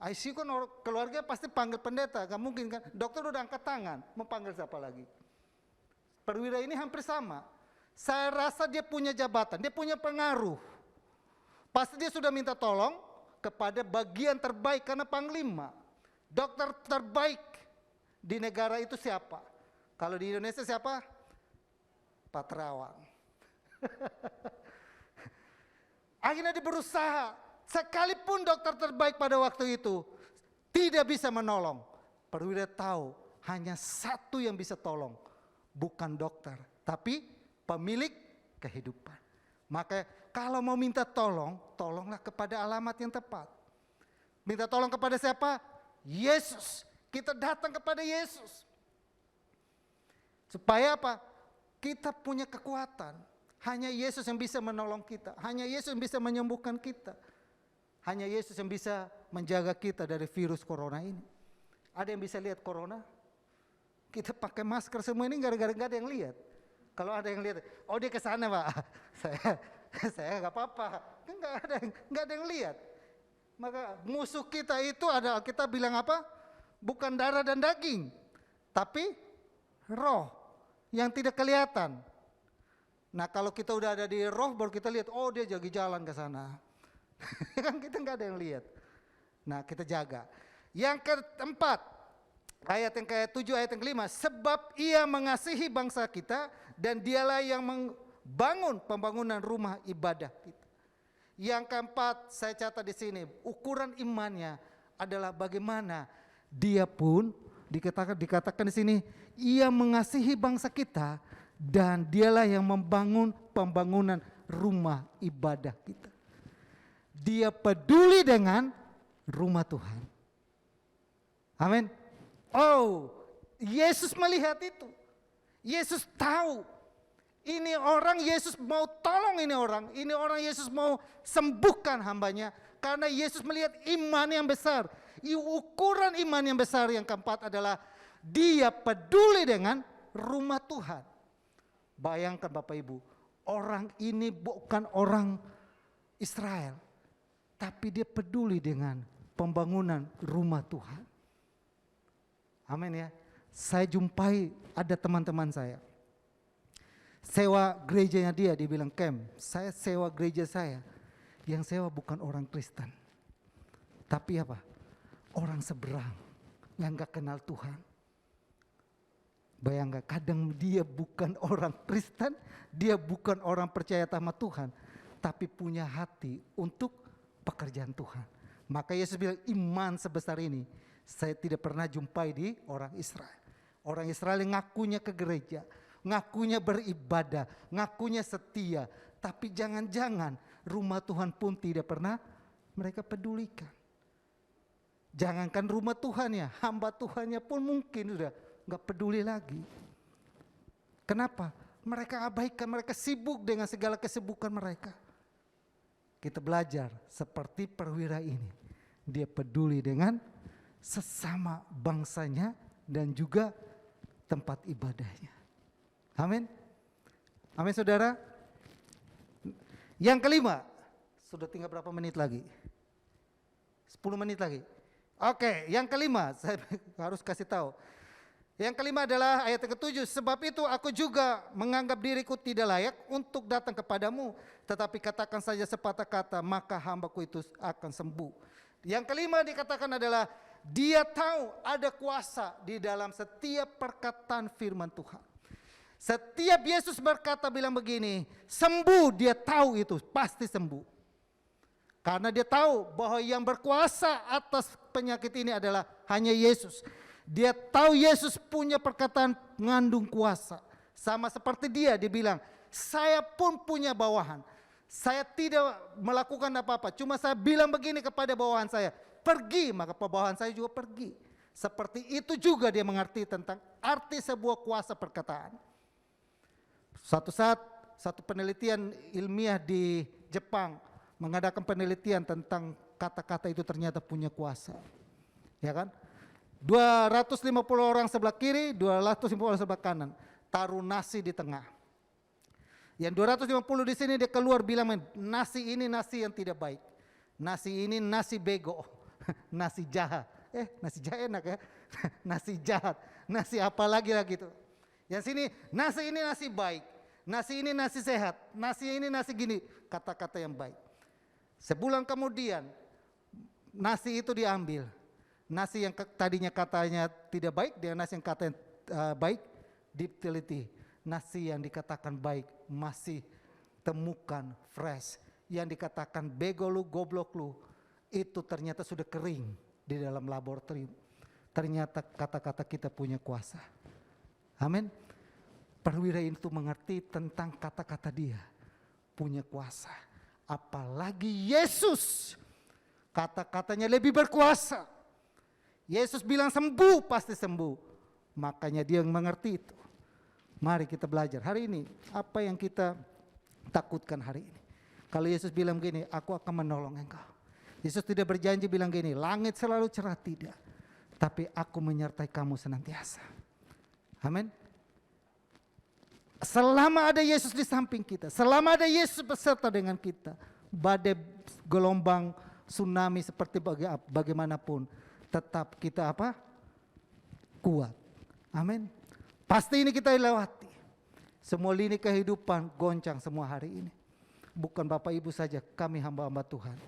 ICU kan keluarga pasti panggil pendeta, gak mungkin kan? Dokter udah angkat tangan, mau panggil siapa lagi? Perwira ini hampir sama. Saya rasa dia punya jabatan, dia punya pengaruh. Pasti dia sudah minta tolong kepada bagian terbaik karena panglima. Dokter terbaik di negara itu siapa? Kalau di Indonesia siapa? Pak Terawang. Akhirnya dia berusaha, sekalipun dokter terbaik pada waktu itu tidak bisa menolong. Perwira tahu hanya satu yang bisa tolong, bukan dokter, tapi pemilik kehidupan. Maka kalau mau minta tolong, tolonglah kepada alamat yang tepat. Minta tolong kepada siapa? Yesus. Kita datang kepada Yesus. Supaya apa? Kita punya kekuatan. Hanya Yesus yang bisa menolong kita. Hanya Yesus yang bisa menyembuhkan kita. Hanya Yesus yang bisa menjaga kita dari virus corona ini. Ada yang bisa lihat corona? Kita pakai masker semua ini gara-gara gak ada yang lihat. Kalau ada yang lihat, oh dia ke sana Pak. Saya nggak apa-apa. Kan nggak ada yang lihat. Maka musuh kita itu ada, kita bilang apa? Bukan darah dan daging, tapi roh yang tidak kelihatan. Nah kalau kita udah ada di roh baru kita lihat, oh dia lagi jalan ke sana. Kan kita nggak ada yang lihat. Nah kita jaga. Yang keempat, ayat yang ke-7 ayat yang ke-5, sebab ia mengasihi bangsa kita dan dialah yang membangun pembangunan rumah ibadah kita. Yang keempat saya catat di sini, ukuran imannya adalah bagaimana dia pun dikatakan di sini, ia mengasihi bangsa kita dan dialah yang membangun pembangunan rumah ibadah kita. Dia peduli dengan rumah Tuhan. Amin. Oh, Yesus melihat itu. Yesus tahu. Ini orang Yesus mau tolong ini orang Yesus mau sembuhkan hambanya. Karena Yesus melihat iman yang besar. Ukuran iman yang besar yang keempat adalah dia peduli dengan rumah Tuhan. Bayangkan Bapak Ibu, orang ini bukan orang Israel. Tapi dia peduli dengan pembangunan rumah Tuhan. Amin ya. Saya jumpai ada teman-teman saya. Sewa gerejanya dia bilang, Kem, saya sewa gereja saya. Yang sewa bukan orang Kristen. Tapi apa? Orang seberang yang gak kenal Tuhan. Bayangkan, kadang dia bukan orang Kristen, dia bukan orang percaya sama Tuhan. Tapi punya hati untuk pekerjaan Tuhan. Maka Yesus bilang, iman sebesar ini saya tidak pernah jumpai di orang Israel. Orang Israel yang ngakunya ke gereja, ngakunya beribadah, ngakunya setia, tapi jangan-jangan rumah Tuhan pun tidak pernah mereka pedulikan. Jangankan rumah Tuhannya, hamba Tuhannya pun mungkin sudah gak peduli lagi. Kenapa? Mereka abaikan, mereka sibuk dengan segala kesibukan mereka. Kita belajar seperti perwira ini. Dia peduli dengan sesama bangsanya dan juga tempat ibadahnya. Amin. Amin saudara. Yang kelima, sudah tinggal berapa menit lagi? 10 menit lagi. Oke, yang kelima saya harus kasih tahu. Yang kelima adalah ayat ke-7, sebab itu aku juga menganggap diriku tidak layak untuk datang kepadamu, tetapi katakan saja sepatah kata, maka hambaku itu akan sembuh. Yang kelima dikatakan adalah dia tahu ada kuasa di dalam setiap perkataan firman Tuhan. Setiap Yesus berkata bilang begini, sembuh, dia tahu itu pasti sembuh. Karena dia tahu bahwa yang berkuasa atas penyakit ini adalah hanya Yesus. Dia tahu Yesus punya perkataan mengandung kuasa. Sama seperti dia bilang, saya pun punya bawahan. Saya tidak melakukan apa-apa, cuma saya bilang begini kepada bawahan saya, pergi, maka bawahan saya juga pergi. Seperti itu juga dia mengerti tentang arti sebuah kuasa perkataan. Suatu saat, satu penelitian ilmiah di Jepang mengadakan penelitian tentang kata-kata itu ternyata punya kuasa. Ya kan? 250 orang sebelah kiri, 250 orang sebelah kanan. Taruh nasi di tengah. Yang 250 di sini dia keluar bilang, nasi ini nasi yang tidak baik. Nasi ini nasi bego. Nasi jahat. Nasi jahat enak ya. Nasi jahat. Nasi apa lagi itu. Yang sini nasi ini nasi baik. Nasi ini nasi sehat. Nasi ini nasi gini. Kata-kata yang baik. Sebulan kemudian nasi itu diambil. Nasi yang tadinya katanya tidak baik dengan nasi yang katanya baik diteliti. Nasi yang dikatakan baik masih temukan fresh. Yang dikatakan bego lu, goblok lu, itu ternyata sudah kering di dalam laboratorium. Ternyata kata-kata kita punya kuasa. Amin. Perwira itu mengerti tentang kata-kata dia punya kuasa. Apalagi Yesus, kata-katanya lebih berkuasa. Yesus bilang sembuh, pasti sembuh. Makanya dia yang mengerti itu. Mari kita belajar hari ini apa yang kita takutkan hari ini. Kalau Yesus bilang gini, aku akan menolong engkau. Yesus tidak berjanji bilang gini, langit selalu cerah, tidak. Tapi aku menyertai kamu senantiasa. Amin. Selama ada Yesus di samping kita, selama ada Yesus beserta dengan kita, badai, gelombang, tsunami seperti bagaimanapun, tetap kita apa? Kuat. Amin. Pasti ini kita lewati. Semua lini kehidupan goncang semua hari ini. Bukan Bapak Ibu saja, kami hamba-hamba Tuhan.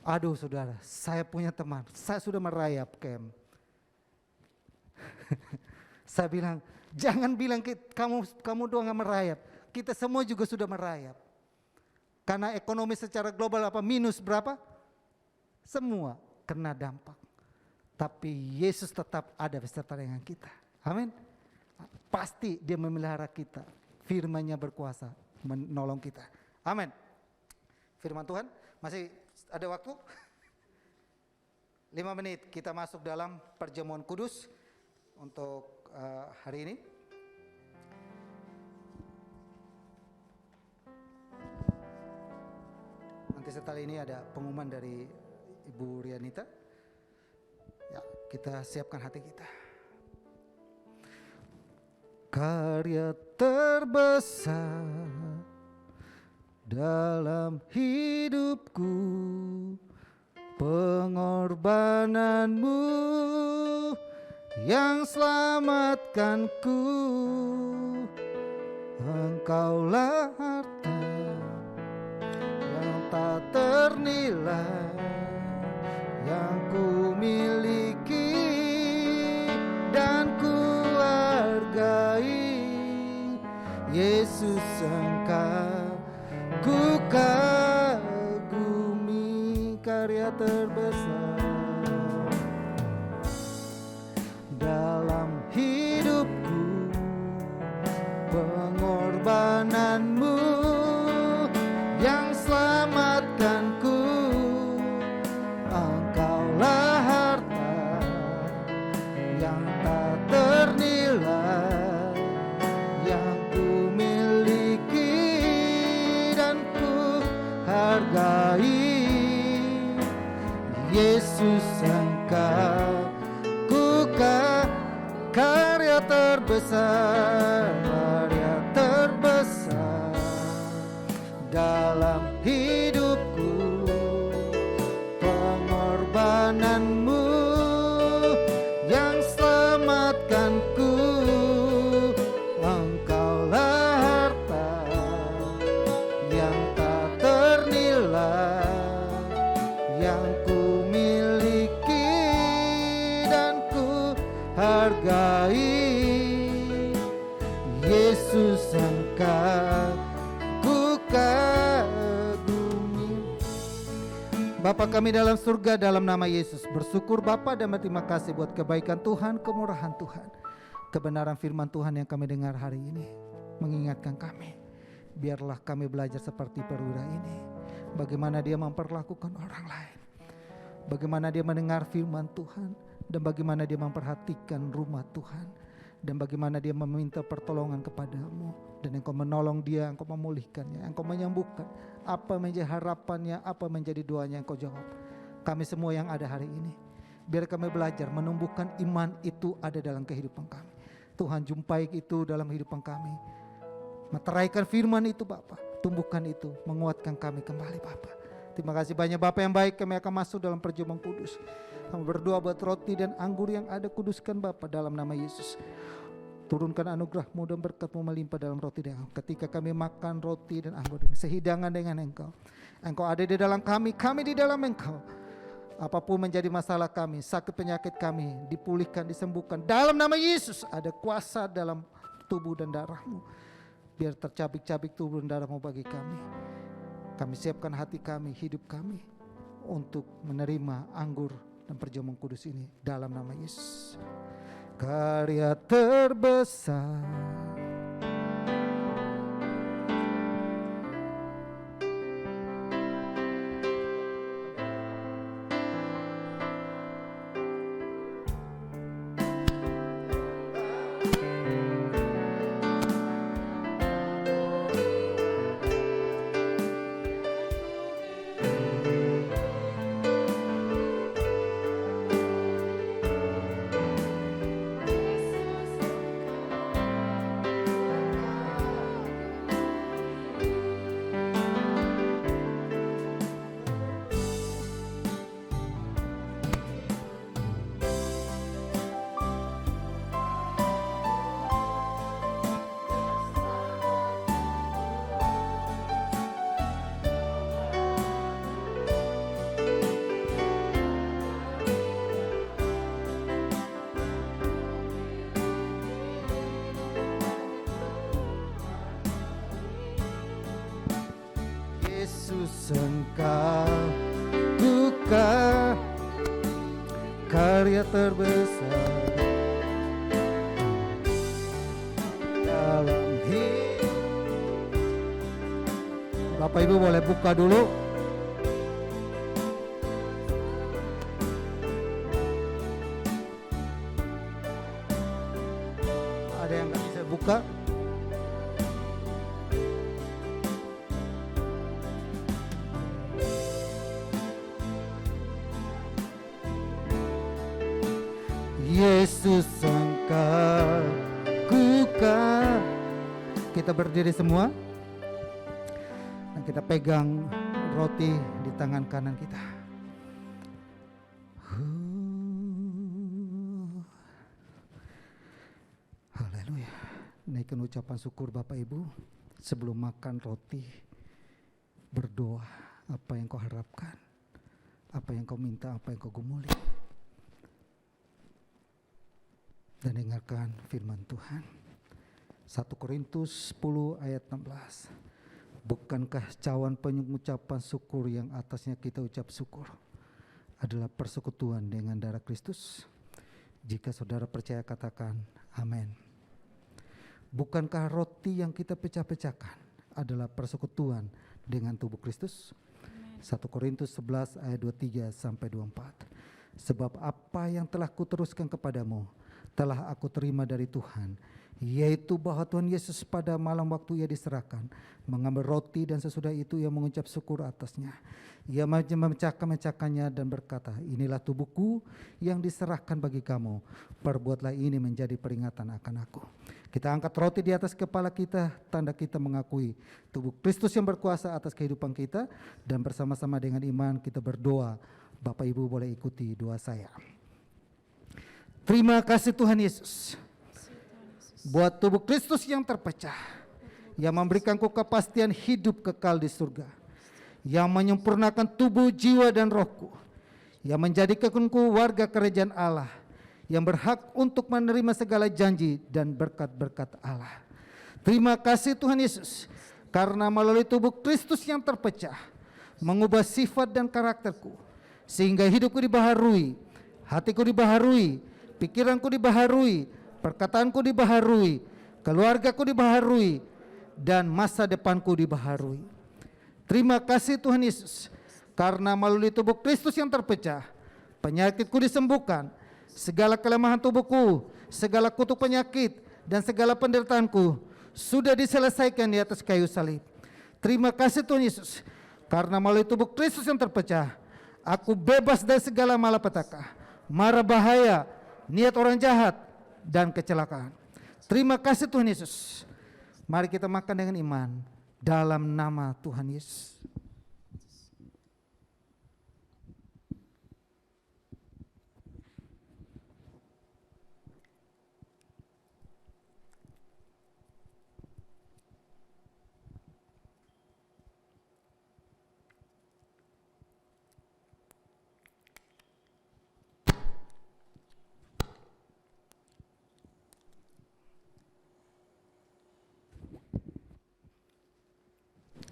Aduh saudara, saya punya teman, saya sudah merayap camp. Saya bilang, jangan bilang kamu doang yang merayap. Kita semua juga sudah merayap. Karena ekonomi secara global minus berapa? Semua kena dampak. Tapi Yesus tetap ada beserta dengan kita. Amin. Pasti dia memelihara kita. Firman-Nya berkuasa menolong kita. Amin. Firman Tuhan, masih ada waktu? 5 menit kita masuk dalam perjamuan kudus untuk hari ini. Nanti setelah ini ada pengumuman dari Ibu Rianita. Ya, kita siapkan hati kita. Karya terbesar dalam hidupku, pengorbananmu yang selamatkanku. Engkaulah harta yang tak ternilai yang ku miliki dan ku hargai. Yesus, Engkau ku kagumi, karya terbesar dalam hidupku, pengorbananmu yang selamatkanku. Engkaulah harta yang tak ternilai yang ku miliki dan ku hargai. Yesus, Engkau ku karya terbesar, karya terbesar dalam hidupku, pengorbananmu yang selamatkanku. Engkaulah harta yang tak ternilai yang ku miliki dan ku hargai. Yesus, Engkau ku kagumi. Bapa kami dalam surga, dalam nama Yesus bersyukur Bapa dan berterima kasih buat kebaikan Tuhan, kemurahan Tuhan, kebenaran firman Tuhan yang kami dengar hari ini mengingatkan kami. Biarlah kami belajar seperti perwira ini, bagaimana dia memperlakukan orang lain, bagaimana dia mendengar firman Tuhan, dan bagaimana dia memperhatikan rumah Tuhan, dan bagaimana dia meminta pertolongan kepadamu, dan Engkau menolong dia, Engkau memulihkannya, Engkau menyembuhkan. Apa menjadi harapannya, apa menjadi doanya, Engkau jawab. Kami semua yang ada hari ini, biar kami belajar menumbuhkan iman itu ada dalam kehidupan kami. Tuhan, jumpai itu dalam kehidupan kami. Meteraikan firman itu Bapa, tumbuhkan itu, menguatkan kami kembali Bapa. Terima kasih banyak Bapa yang baik, kami akan masuk dalam perjamuan kudus. Kami berdoa buat roti dan anggur yang ada, kuduskan Bapa dalam nama Yesus. Turunkan anugerah-Mu dan berkat-Mu melimpah dalam roti dan anggur. Ketika kami makan roti dan anggur ini, sehidangan dengan Engkau. Engkau ada di dalam kami di dalam Engkau. Apapun menjadi masalah kami, sakit penyakit kami, dipulihkan, disembuhkan. Dalam nama Yesus ada kuasa dalam tubuh dan darah-Mu. Biar tercabik-cabik tubuh dan darah-Mu bagi kami. Kami siapkan hati kami, hidup kami untuk menerima anggur dan perjamuan kudus ini dalam nama Yesus. Karya terbesar Yesus Engkau bukan karya terbesar dalam hidup. Bapak Ibu boleh buka dulu. Ada yang nggak bisa buka? Yesus Engkau kukan. Kita berdiri semua dan kita pegang roti di tangan kanan kita. Haleluya. Naikkan ucapan syukur Bapak Ibu sebelum makan roti. Berdoa apa yang kau harapkan, apa yang kau minta, apa yang kau gumuli. Dan dengarkan firman Tuhan. 1 Korintus 10 ayat 16. Bukankah cawan pengucapan syukur yang atasnya kita ucap syukur adalah persekutuan dengan darah Kristus? Jika saudara percaya katakan amin. Bukankah roti yang kita pecah-pecahkan adalah persekutuan dengan tubuh Kristus? 1 Korintus 11 ayat 23 sampai 24. Sebab apa yang telah kuteruskan kepadamu telah aku terima dari Tuhan, yaitu bahwa Tuhan Yesus pada malam waktu ia diserahkan mengambil roti dan sesudah itu ia mengucap syukur atasnya. Ia memecahkannya dan berkata, inilah tubuhku yang diserahkan bagi kamu, perbuatlah ini menjadi peringatan akan aku. Kita angkat roti di atas kepala kita, tanda kita mengakui tubuh Kristus yang berkuasa atas kehidupan kita, dan bersama-sama dengan iman kita berdoa. Bapak Ibu boleh ikuti doa saya. Terima kasih Tuhan Yesus buat tubuh Kristus yang terpecah, yang memberikanku kepastian hidup kekal di surga, yang menyempurnakan tubuh, jiwa dan rohku, yang menjadikanku warga kerajaan Allah, yang berhak untuk menerima segala janji dan berkat-berkat Allah. Terima kasih Tuhan Yesus karena melalui tubuh Kristus yang terpecah mengubah sifat dan karakterku, sehingga hidupku dibaharui, hatiku dibaharui, pikiranku dibaharui, perkataanku dibaharui, keluargaku dibaharui, dan masa depanku dibaharui. Terima kasih Tuhan Yesus karena melalui tubuh Kristus yang terpecah, penyakitku disembuhkan, segala kelemahan tubuhku, segala kutuk penyakit, dan segala penderitaanku sudah diselesaikan di atas kayu salib. Terima kasih Tuhan Yesus karena melalui tubuh Kristus yang terpecah, aku bebas dari segala malapetaka, mara bahaya, niat orang jahat, dan kecelakaan. Terima kasih Tuhan Yesus. Mari kita makan dengan iman dalam nama Tuhan Yesus.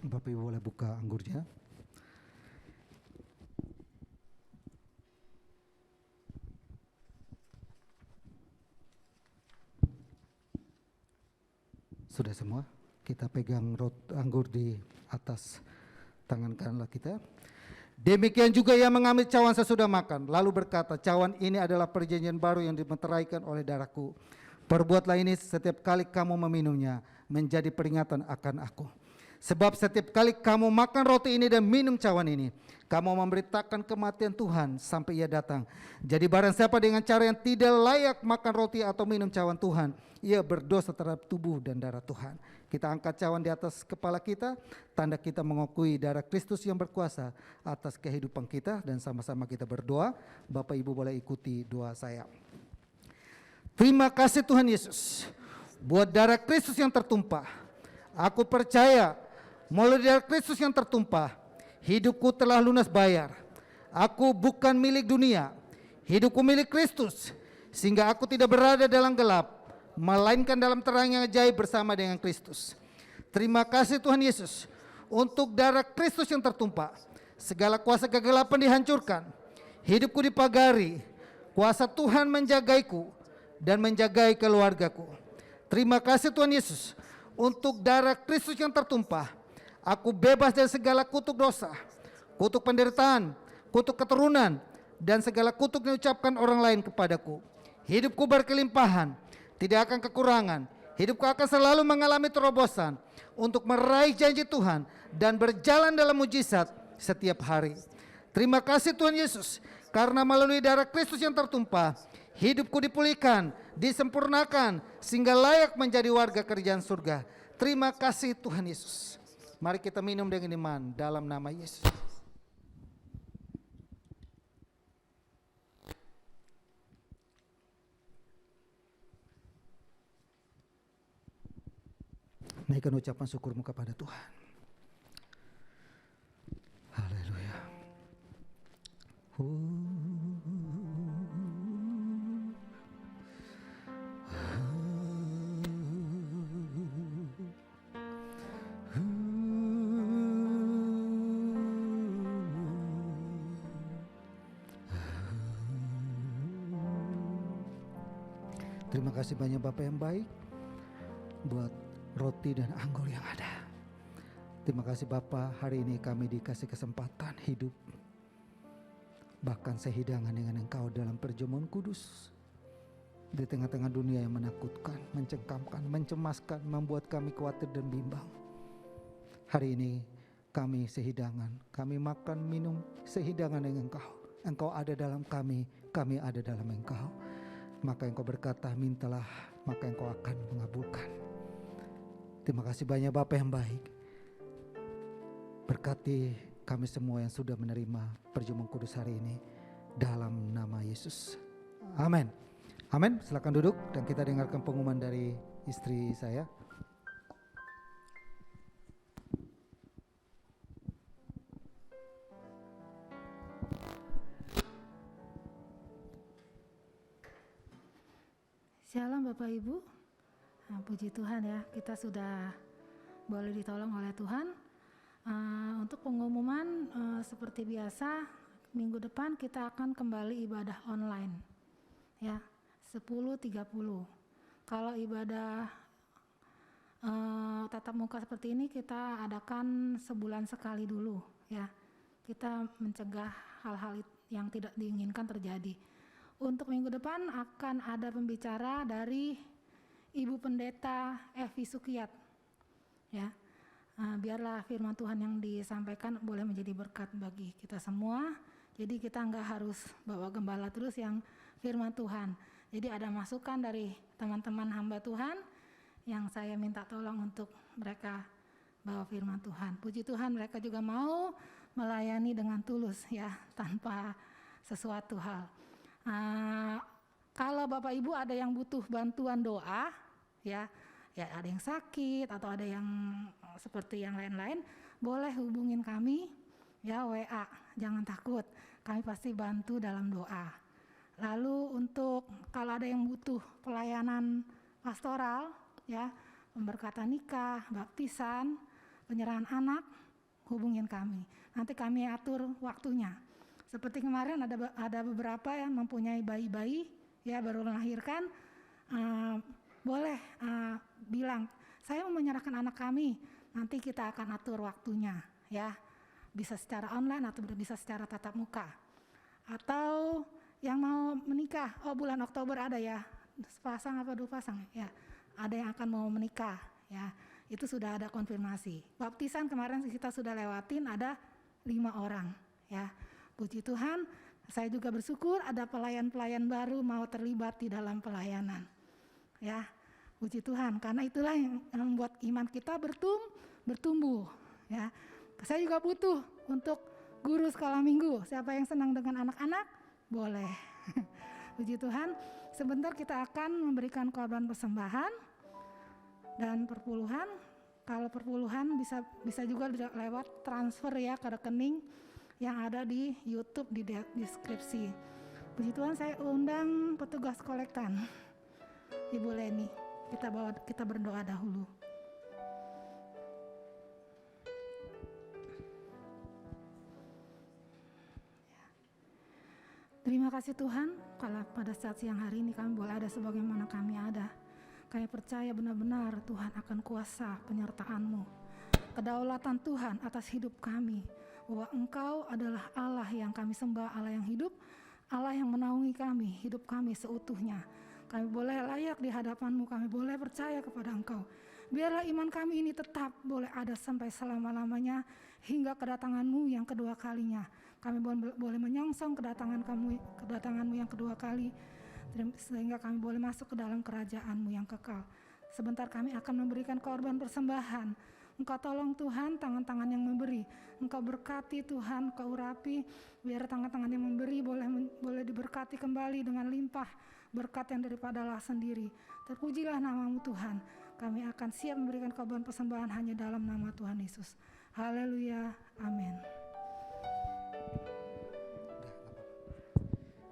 Bapak Ibu boleh buka anggurnya. Sudah semua? Kita pegang anggur di atas tangan kananlah kita. Demikian juga ia mengambil cawan sesudah makan, lalu berkata, cawan ini adalah perjanjian baru yang dimeteraikan oleh darahku. Perbuatlah ini setiap kali kamu meminumnya, menjadi peringatan akan aku. Sebab setiap kali kamu makan roti ini dan minum cawan ini, kamu memberitakan kematian Tuhan sampai ia datang. Jadi barang siapa dengan cara yang tidak layak makan roti atau minum cawan Tuhan, ia berdosa terhadap tubuh dan darah Tuhan. Kita angkat cawan di atas kepala kita, tanda kita mengakui darah Kristus yang berkuasa atas kehidupan kita, dan sama-sama kita berdoa. Bapak Ibu boleh ikuti doa saya. Terima kasih Tuhan Yesus buat darah Kristus yang tertumpah. Aku percaya melalui darah Kristus yang tertumpah, hidupku telah lunas bayar. Aku bukan milik dunia, hidupku milik Kristus, sehingga aku tidak berada dalam gelap, melainkan dalam terang yang ajaib bersama dengan Kristus. Terima kasih Tuhan Yesus untuk darah Kristus yang tertumpah. Segala kuasa kegelapan dihancurkan, hidupku dipagari, kuasa Tuhan menjagaiku dan menjagai keluargaku. Terima kasih Tuhan Yesus untuk darah Kristus yang tertumpah. Aku bebas dari segala kutuk dosa, kutuk penderitaan, kutuk keturunan, dan segala kutuk yang diucapkan orang lain kepadaku. Hidupku berkelimpahan, tidak akan kekurangan. Hidupku akan selalu mengalami terobosan untuk meraih janji Tuhan dan berjalan dalam mujizat setiap hari. Terima kasih Tuhan Yesus, karena melalui darah Kristus yang tertumpah, hidupku dipulihkan, disempurnakan, sehingga layak menjadi warga kerajaan surga. Terima kasih Tuhan Yesus. Mari kita minum dengan iman dalam nama Yesus. Naikkan ucapan syukurmu kepada Tuhan. Haleluya. Terima kasih banyak Bapak yang baik buat roti dan anggur yang ada. Terima kasih Bapak, hari ini kami dikasih kesempatan hidup, bahkan sehidangan dengan Engkau dalam perjamuan kudus di tengah-tengah dunia yang menakutkan, mencengkamkan, mencemaskan, membuat kami khawatir dan bimbang. Hari ini kami sehidangan, kami makan minum sehidangan dengan Engkau. Engkau ada dalam kami ada dalam Engkau. Maka Engkau berkata, mintalah, maka Engkau akan mengabulkan. Terima kasih banyak Bapak yang baik. Berkati kami semua yang sudah menerima perjamuan kudus hari ini dalam nama Yesus. Amin. Amin. Silakan duduk dan kita dengarkan pengumuman dari istri saya. Shalom Bapak Ibu, puji Tuhan ya, kita sudah boleh ditolong oleh Tuhan. Untuk pengumuman seperti biasa, minggu depan kita akan kembali ibadah online ya, 10.30. Kalau ibadah tatap muka seperti ini kita adakan sebulan sekali dulu ya, kita mencegah hal-hal yang tidak diinginkan terjadi. Untuk minggu depan akan ada pembicara dari Ibu Pendeta Evi Sukiyat ya. Biarlah firman Tuhan yang disampaikan boleh menjadi berkat bagi kita semua. Jadi kita enggak harus bawa gembala terus yang firman Tuhan. Jadi ada masukan dari teman-teman hamba Tuhan yang saya minta tolong untuk mereka bawa firman Tuhan. Puji Tuhan mereka juga mau melayani dengan tulus ya, tanpa sesuatu hal. Kalau Bapak Ibu ada yang butuh bantuan doa ya ada yang sakit atau ada yang seperti yang lain-lain, boleh hubungin kami ya, WA, jangan takut, kami pasti bantu dalam doa. Lalu untuk kalau ada yang butuh pelayanan pastoral ya, pemberkatan nikah, baptisan, penyerahan anak, hubungin kami. Nanti kami atur waktunya. Seperti kemarin ada beberapa yang mempunyai bayi-bayi ya, baru melahirkan, boleh bilang, saya mau menyerahkan anak kami, nanti kita akan atur waktunya ya, bisa secara online atau bisa secara tatap muka. Atau yang mau menikah, bulan Oktober ada ya, sepasang apa 2 pasang ya, ada yang akan mau menikah ya, itu sudah ada konfirmasi. Baptisan kemarin kita sudah lewatin, ada 5 orang ya. Puji Tuhan, saya juga bersyukur ada pelayan-pelayan baru mau terlibat di dalam pelayanan ya. Puji Tuhan, karena itulah yang membuat iman kita bertumbuh ya. Saya juga butuh untuk guru sekolah minggu. Siapa yang senang dengan anak-anak? Boleh. Puji Tuhan, sebentar kita akan memberikan korban persembahan dan perpuluhan. Kalau perpuluhan bisa juga lewat transfer ya ke rekening yang ada di YouTube di deskripsi. Puji Tuhan, saya undang petugas kolektan, Ibu Leni. Kita berdoa dahulu. Terima kasih Tuhan, kalau pada saat siang hari ini kami boleh ada sebagaimana kami ada. Kami percaya benar-benar Tuhan akan kuasa penyertaan-Mu, kedaulatan Tuhan atas hidup kami, bahwa Engkau adalah Allah yang kami sembah, Allah yang hidup, Allah yang menaungi kami, hidup kami seutuhnya. Kami boleh layak di hadapan-Mu, kami boleh percaya kepada Engkau. Biarlah iman kami ini tetap boleh ada sampai selama-lamanya, hingga kedatangan-Mu yang kedua kalinya. Kami boleh menyongsong kedatangan-Mu yang kedua kali, sehingga kami boleh masuk ke dalam kerajaan-Mu yang kekal. Sebentar kami akan memberikan korban persembahan. Engkau tolong Tuhan tangan-tangan yang memberi. Engkau berkati Tuhan, Engkau urapi, biar tangan-tangan yang memberi boleh diberkati kembali dengan limpah berkat yang daripada Allah sendiri. Terpujilah nama-Mu Tuhan. Kami akan siap memberikan korban persembahan hanya dalam nama Tuhan Yesus. Haleluya, amin.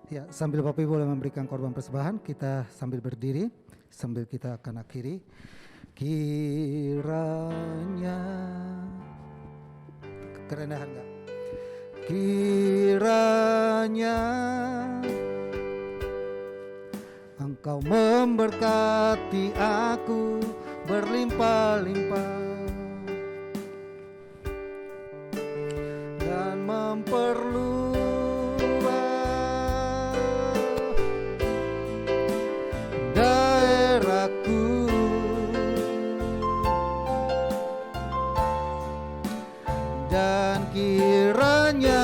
Ya, sambil Bapak Ibu boleh memberikan korban persembahan, kita sambil berdiri, sambil kita akan akhiri. Kiranya, kerendahan enggak? Kiranya Engkau memberkati aku berlimpah-limpah dan memperluas daerahku, dan kiranya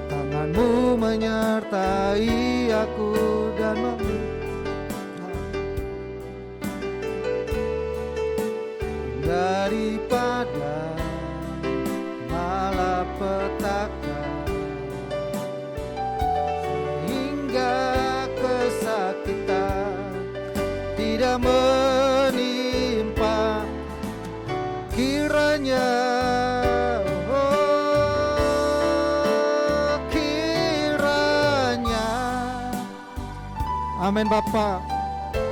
tangan-Mu menyertai aku dan daripada malapetaka sehingga kesakitan tidak menimpa. Kiranya amin Bapa,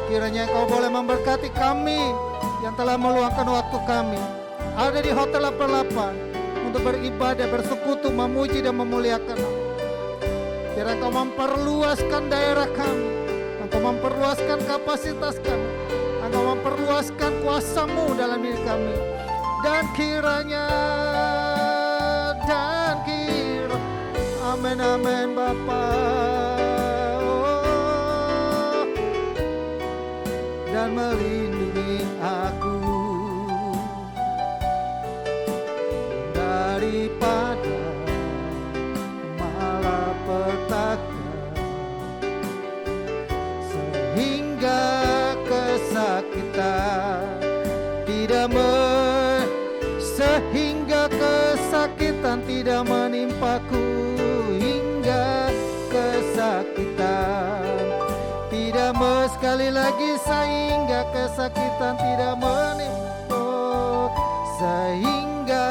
kiranya Engkau boleh memberkati kami yang telah meluangkan waktu kami ada di Hotel 88 untuk beribadah, bersekutu, memuji dan memuliakan. Biar Engkau memperluaskan daerah kami, Engkau memperluaskan kapasitas kami, Engkau memperluaskan kuasa-Mu dalam diri kami. Dan kiranya, amin amin Bapa. Dan melindungi aku daripada malapetaka sehingga kesakitan tidak menimpa, sehingga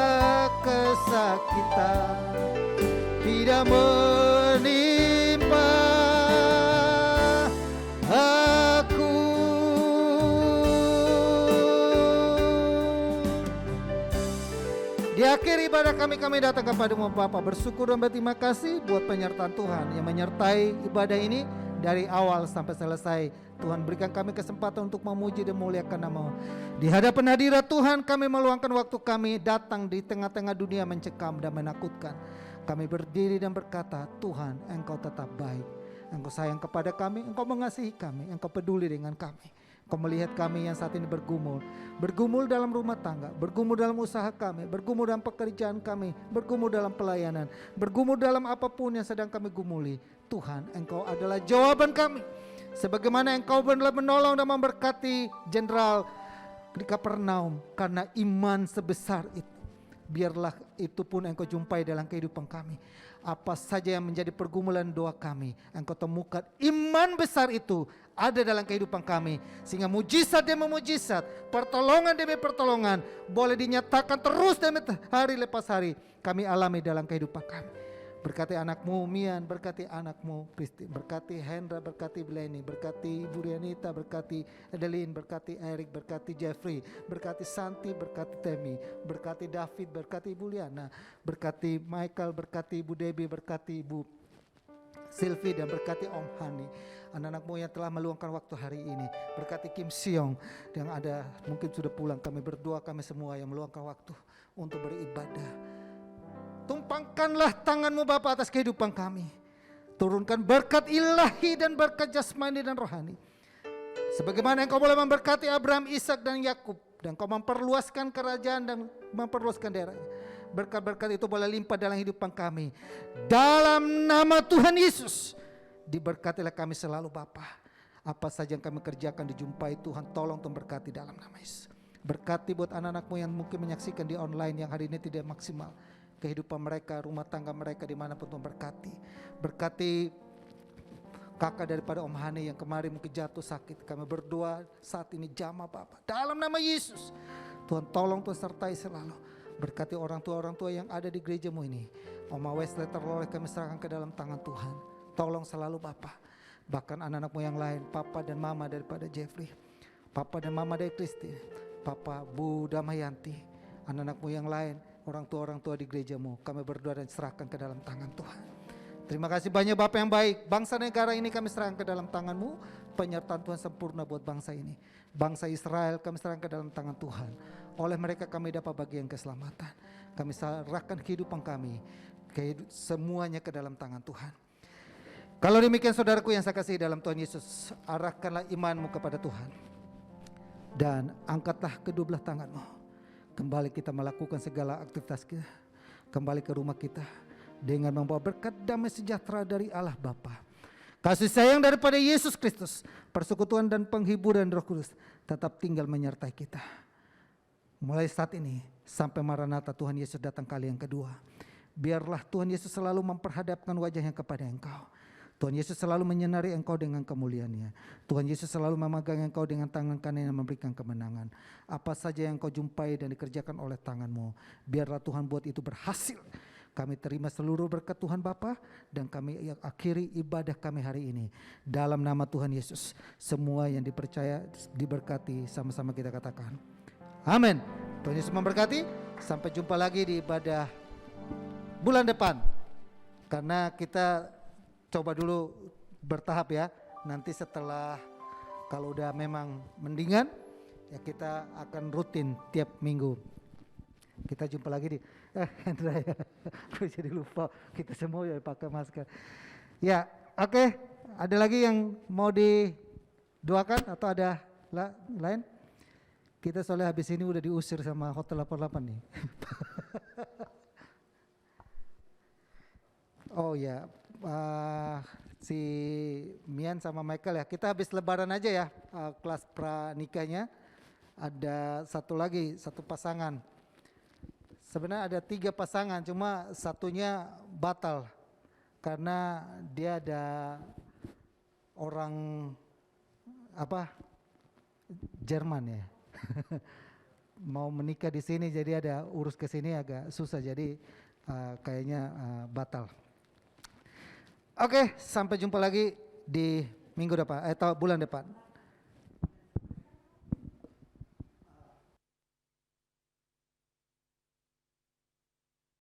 kesakitan tidak menimpa aku. Di akhir ibadah kami datang kepadamu Bapa, bersyukur dan berterima kasih buat penyertaan Tuhan yang menyertai ibadah ini dari awal sampai selesai. Tuhan berikan kami kesempatan untuk memuji dan memuliakan nama-Mu. Di hadapan hadirat Tuhan kami meluangkan waktu kami datang di tengah-tengah dunia mencekam dan menakutkan. Kami berdiri dan berkata, Tuhan Engkau tetap baik. Engkau sayang kepada kami, Engkau mengasihi kami, Engkau peduli dengan kami. Kau melihat kami yang saat ini bergumul dalam rumah tangga, bergumul dalam usaha kami, bergumul dalam pekerjaan kami, bergumul dalam pelayanan, bergumul dalam apapun yang sedang kami gumuli. Tuhan, Engkau adalah jawaban kami. Sebagaimana Engkau benar menolong dan memberkati Jenderal di Kapernaum karena iman sebesar itu. Biarlah itu pun Engkau jumpai dalam kehidupan kami. Apa saja yang menjadi pergumulan doa kami, Engkau temukan iman besar itu ada dalam kehidupan kami. Sehingga mujizat demi mujizat, pertolongan demi pertolongan boleh dinyatakan terus demi hari lepas hari kami alami dalam kehidupan kami. Berkati anakmu Mian, berkati anakmu Kristi, berkati Hendra, berkati Bleni, berkati Ibu Rianita, berkati Adeline, berkati Eric, berkati Jeffrey, berkati Santi, berkati Temi, berkati David, berkati Ibu Liana, berkati Michael, berkati Ibu Debbie, berkati Ibu Sylvie, dan berkati Om Hani, anak-anakmu yang telah meluangkan waktu hari ini. Berkati Kim Siong yang ada mungkin sudah pulang. Kami berdoa kami semua yang meluangkan waktu untuk beribadah. Tumpangkanlah tangan-Mu Bapa atas kehidupan kami. Turunkan berkat ilahi dan berkat jasmani dan rohani. Sebagaimana Engkau boleh memberkati Abraham, Ishak dan Yakub, dan Engkau memperluaskan kerajaan dan memperluaskan daerahnya. Berkat-berkat itu boleh limpah dalam kehidupan kami. Dalam nama Tuhan Yesus, diberkatilah kami selalu Bapa. Apa saja yang kami kerjakan dijumpai Tuhan, tolong Tuhan berkati dalam nama Yesus. Berkati buat anak-anakmu yang mungkin menyaksikan di online yang hari ini tidak maksimal. Kehidupan mereka, rumah tangga mereka dimanapun Tuhan berkati. Berkati kakak daripada Om Hani yang kemarin mungkin jatuh sakit. Kami berdoa saat ini jamah Bapa. Dalam nama Yesus, Tuhan tolong Tuhan sertai selalu. Berkati orang tua yang ada di gereja-Mu ini. Oma Wesley terloleh kami serahkan ke dalam tangan Tuhan. Tolong selalu Bapa. Bahkan anak-anakmu yang lain, Papa dan Mama daripada Jeffrey, Papa dan Mama dari Kristi, Papa Bu Damayanti, anak-anakmu yang lain, orang tua di gereja-Mu, kami berdoa dan serahkan ke dalam tangan Tuhan. Terima kasih banyak Bapa yang baik. Bangsa negara ini kami serahkan ke dalam tangan-Mu. Penyertaan Tuhan sempurna buat bangsa ini. Bangsa Israel kami serahkan ke dalam tangan Tuhan. Oleh mereka kami dapat bagian keselamatan. Kami serahkan kehidupan kami, semuanya ke dalam tangan Tuhan. Kalau demikian saudaraku yang saya kasih dalam Tuhan Yesus, arahkanlah imanmu kepada Tuhan. Dan angkatlah kedua belah tanganmu. Kembali kita melakukan segala aktivitas kita. Kembali ke rumah kita dengan membawa berkat damai sejahtera dari Allah Bapa, kasih sayang daripada Yesus Kristus, persekutuan dan penghiburan Roh Kudus tetap tinggal menyertai kita. Mulai saat ini sampai Maranatha Tuhan Yesus datang kali yang kedua. Biarlah Tuhan Yesus selalu memperhadapkan wajahnya kepada engkau. Tuhan Yesus selalu menyinari engkau dengan kemuliaan-Nya. Tuhan Yesus selalu memegang engkau dengan tangan kanan yang memberikan kemenangan. Apa saja yang kau jumpai dan dikerjakan oleh tangan-Mu, biarlah Tuhan buat itu berhasil. Kami terima seluruh berkat Tuhan Bapa dan kami akhiri ibadah kami hari ini. Dalam nama Tuhan Yesus, semua yang dipercaya diberkati, sama-sama kita katakan amin. Tuhan Yesus memberkati. Sampai jumpa lagi di ibadah bulan depan. Karena kita coba dulu bertahap ya. Nanti setelah kalau udah memang mendingan, ya kita akan rutin tiap minggu. Kita jumpa lagi di Hendra ya. Gue jadi lupa, kita semua ya pakai masker. Ya, oke. Ada lagi yang mau didoakan atau ada lain? Kita soalnya habis ini udah diusir sama Hotel 88 nih. Oh ya, si Mian sama Michael ya, kita habis lebaran aja ya, kelas pranikahnya. Ada satu pasangan. Sebenarnya ada 3 pasangan, cuma satunya batal karena dia ada orang Jerman ya. Mau menikah di sini jadi ada urus ke sini agak susah jadi kayaknya batal. Oke, sampai jumpa lagi di minggu depan atau bulan depan.